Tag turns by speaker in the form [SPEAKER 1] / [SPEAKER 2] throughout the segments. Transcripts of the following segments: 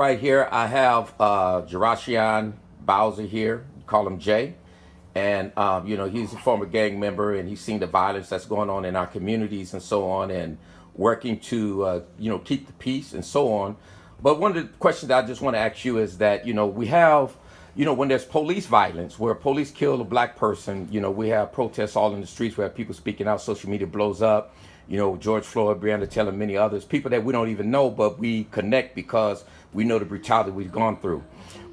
[SPEAKER 1] Right here, I have Jerashian Bowser here. Call him Jay. And, he's a former gang member and he's seen the violence that's going on in our communities and so on and working to, keep the peace and so on. But one of the questions that I just want to ask you is that, we have, when there's police violence, where police kill a black person, we have protests all in the streets, we have people speaking out, social media blows up. George Floyd, Breonna Taylor, many others, people that we don't even know, but we connect because we know the brutality we've gone through.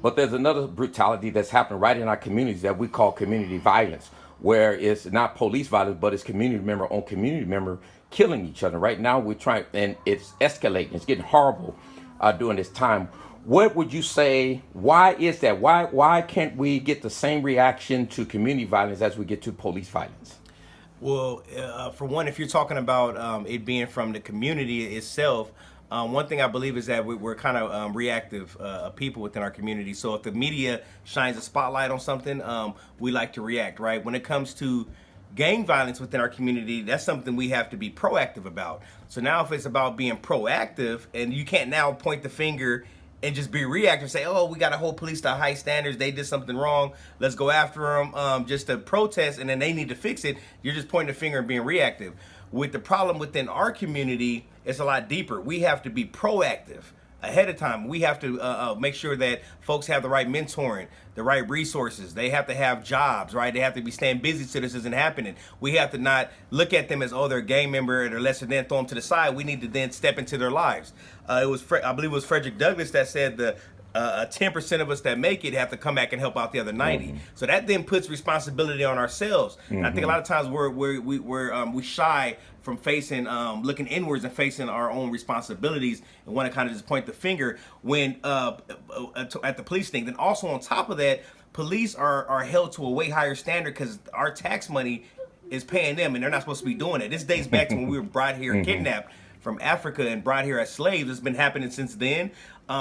[SPEAKER 1] But there's another brutality that's happening right in our communities that we call community violence, where it's not police violence, but it's community member on community member killing each other. Right now, we're trying, and it's escalating. It's getting horrible during this time. What would you say? Why is that? Why can't we get the same reaction to community violence as we get to police violence?
[SPEAKER 2] Well, for one, if you're talking about it being from the community itself, one thing I believe is that we're kind of reactive people within our community. So if the media shines a spotlight on something, we like to react, right? When it comes to gang violence within our community, that's something we have to be proactive about. So now if it's about being proactive, and you can't now point the finger and just be reactive, say, oh, we got to hold police to high standards, they did something wrong, let's go after them, just to protest, and then they need to fix it. You're just pointing the finger and being reactive. With the problem within our community, it's a lot deeper. We have to be proactive ahead of time. We have to make sure that folks have the right mentoring, the right resources. They have to have jobs, right? They have to be staying busy so this isn't happening. We have to not look at them as, oh, they're a gang member and they're lesser than, throw them to the side. We need to then step into their lives. I believe it was Frederick Douglass that said 10% of us that make it have to come back and help out the other 90. Mm-hmm. So that then puts responsibility on ourselves. Mm-hmm. And I think a lot of times we shy from facing, looking inwards and facing our own responsibilities, and want to kind of just point the finger when at the police thing. Then also on top of that, police are held to a way higher standard because our tax money is paying them, and they're not supposed to be doing it. This dates back to when we were brought here and kidnapped from Africa and brought here as slaves. It's been happening since then.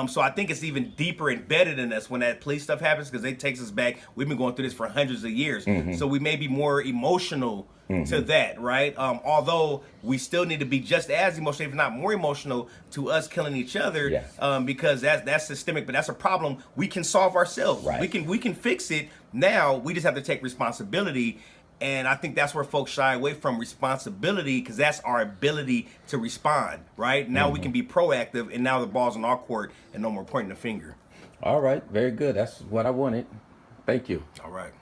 [SPEAKER 2] So I think it's even deeper embedded in us when that police stuff happens, because it takes us back. We've been going through this for hundreds of years. Mm-hmm. So we may be more emotional to that, right? Although we still need to be just as emotional, if not more emotional, to us killing each other, yes. Because that's systemic, but that's a problem we can solve ourselves. Right. We can fix it now. We just have to take responsibility. And I think that's where folks shy away from responsibility, because that's our ability to respond, right? Now we can be proactive, and now the ball's on our court, and no more pointing the finger.
[SPEAKER 1] All right, very good. That's what I wanted. Thank you.
[SPEAKER 2] All right.